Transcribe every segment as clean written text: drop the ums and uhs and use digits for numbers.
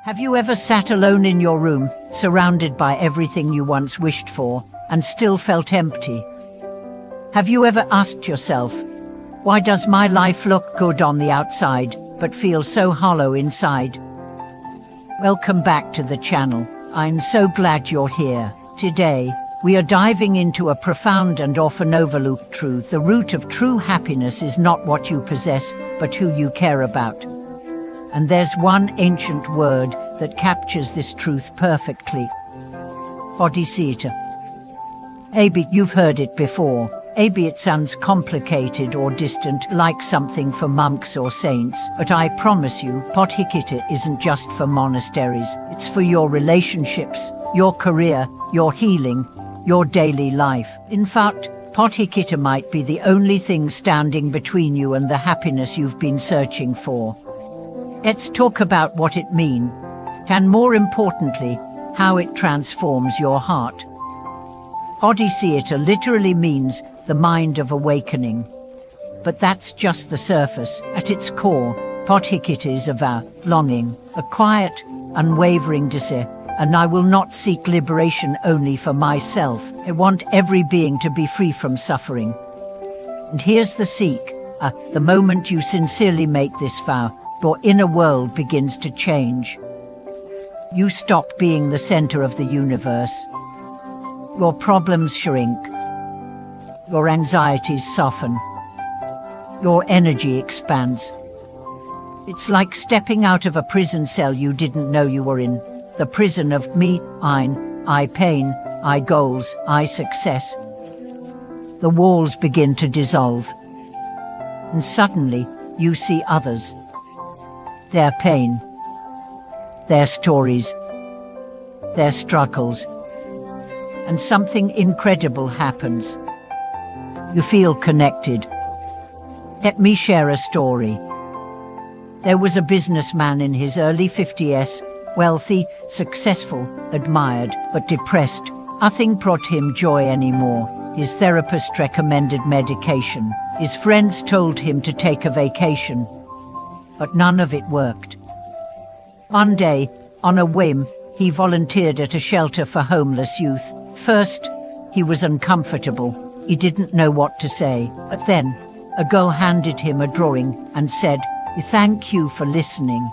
Have you ever sat alone in your room, surrounded by everything you once wished for, and still felt empty? Have you ever asked yourself, why does my life look good on the outside, but feel so hollow inside? Welcome back to the channel. I'm so glad you're here. Today, we are diving into a profound and often overlooked truth. The root of true happiness is not what you possess, but who you care about. And there's one ancient word that captures this truth perfectly. Bodhicitta. Maybe you've heard it before. Maybe it sounds complicated or distant, like something for monks or saints. But I promise you, Bodhicitta isn't just for monasteries. It's for your relationships, your career, your healing, your daily life. In fact, Bodhicitta might be the only thing standing between you and the happiness you've been searching for. Let's talk about what it means, and more importantly, how it transforms your heart. Bodhicitta literally means the mind of awakening. But that's just the surface. At its core, Bodhicitta is a vow, longing, a quiet, unwavering desire. And I will not seek liberation only for myself. I want every being to be free from suffering. And here's the seek. The moment you sincerely make this vow, your inner world begins to change. You stop being the center of the universe. Your problems shrink. Your anxieties soften. Your energy expands. It's like stepping out of a prison cell you didn't know you were in. The prison of me, I pain, I goals, I success. The walls begin to dissolve. And suddenly, you see others. Their pain, their stories, their struggles, and something incredible happens. You feel connected. Let me share a story. There was a businessman in his early 50s, wealthy, successful, admired, but depressed. Nothing brought him joy anymore. His therapist recommended medication. His friends told him to take a vacation. But none of it worked. One day, on a whim, he volunteered at a shelter for homeless youth. First, he was uncomfortable. He didn't know what to say. But then, a girl handed him a drawing and said, "Thank you for listening."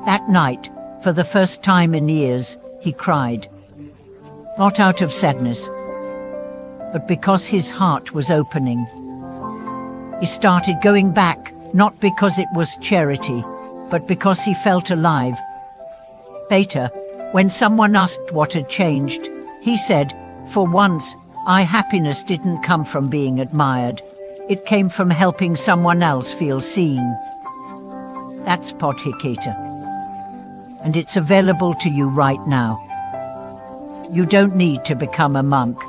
That night, for the first time in years, he cried. Not out of sadness, but because his heart was opening. He started going back, not because it was charity, but because he felt alive. Later, when someone asked what had changed, he said, "For once, my happiness didn't come from being admired. It came from helping someone else feel seen." That's Bodhicitta. And it's available to you right now. You don't need to become a monk.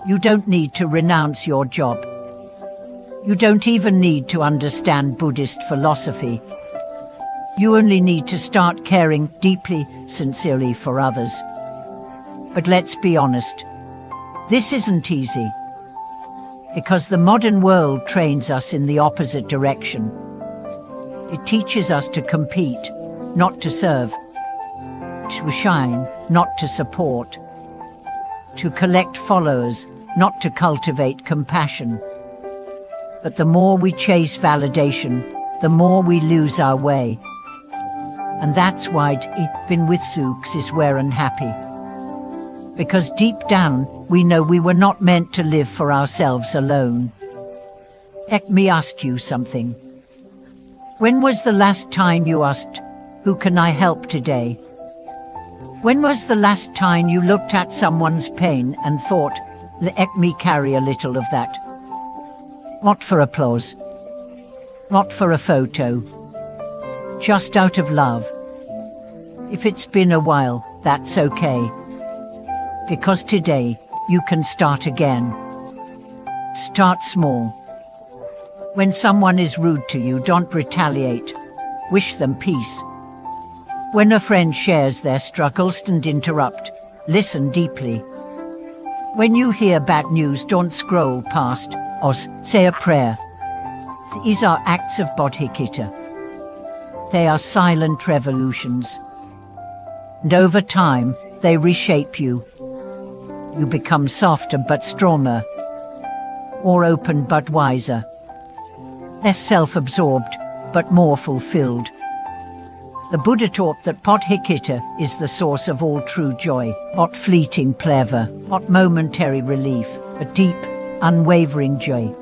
You don't need to renounce your job. You don't even need to understand Buddhist philosophy. You only need to start caring deeply, sincerely for others. But let's be honest, this isn't easy. Because the modern world trains us in the opposite direction. It teaches us to compete, not to serve. To shine, not to support. To collect followers, not to cultivate compassion. But the more we chase validation, the more we lose our way. And that's why even with suks is we're unhappy. Because deep down, we know we were not meant to live for ourselves alone. Let me ask you something. When was the last time you asked, "Who can I help today?" When was the last time you looked at someone's pain and thought, "Let me carry a little of that"? Not for applause, not for a photo, just out of love. If it's been a while, that's okay. Because today, you can start again. Start small. When someone is rude to you, don't retaliate. Wish them peace. When a friend shares their struggles, don't interrupt. Listen deeply. When you hear bad news, don't scroll past or say a prayer. These are acts of Bodhicitta. They are silent revolutions. And over time, they reshape you. You become softer but stronger, more open but wiser, less self-absorbed but more fulfilled. The Buddha taught that Bodhicitta is the source of all true joy, not fleeting pleasure, not momentary relief, but deep, unwavering joy.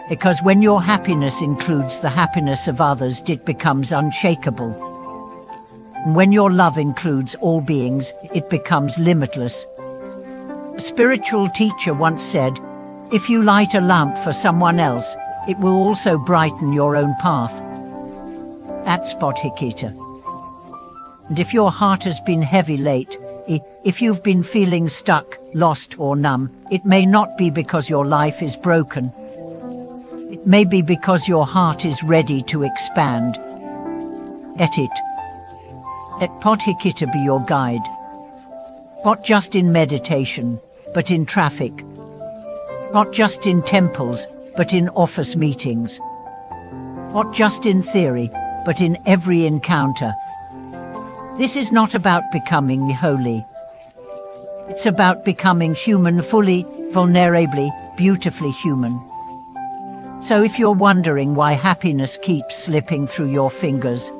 Because when your happiness includes the happiness of others, it becomes unshakable. And when your love includes all beings, it becomes limitless. A spiritual teacher once said, "If you light a lamp for someone else, it will also brighten your own path." That's Bodhicitta. And if your heart has been heavy late, if you've been feeling stuck, lost or numb, it may not be because your life is broken. It may be because your heart is ready to expand. Let it. Let Bodhicitta be your guide. Not just in meditation, but in traffic. Not just in temples, but in office meetings. Not just in theory, but in every encounter. This is not about becoming holy. It's about becoming human, fully, vulnerably, beautifully human. So if you're wondering why happiness keeps slipping through your fingers,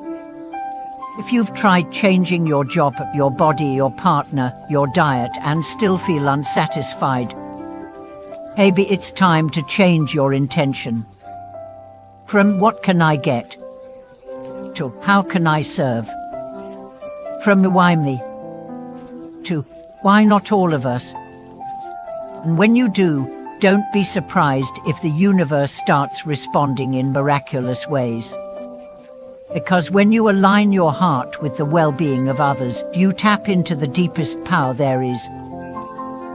if you've tried changing your job, your body, your partner, your diet, and still feel unsatisfied, maybe it's time to change your intention. From what can I get to how can I serve? From why me to why not all of us? And when you do, don't be surprised if the universe starts responding in miraculous ways. Because when you align your heart with the well-being of others, you tap into the deepest power there is.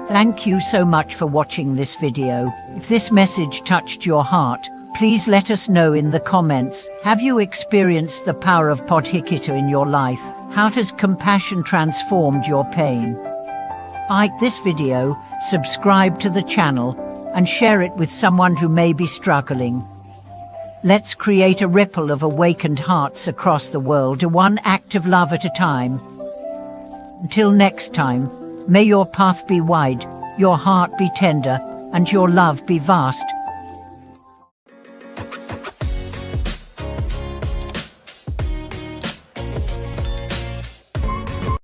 Thank you so much for watching this video. If this message touched your heart, please let us know in the comments. Have you experienced the power of Bodhicitta in your life? How has compassion transformed your pain? Like this video, subscribe to the channel, and share it with someone who may be struggling. Let's create a ripple of awakened hearts across the world, one act of love at a time. Until next time, may your path be wide, your heart be tender, and your love be vast.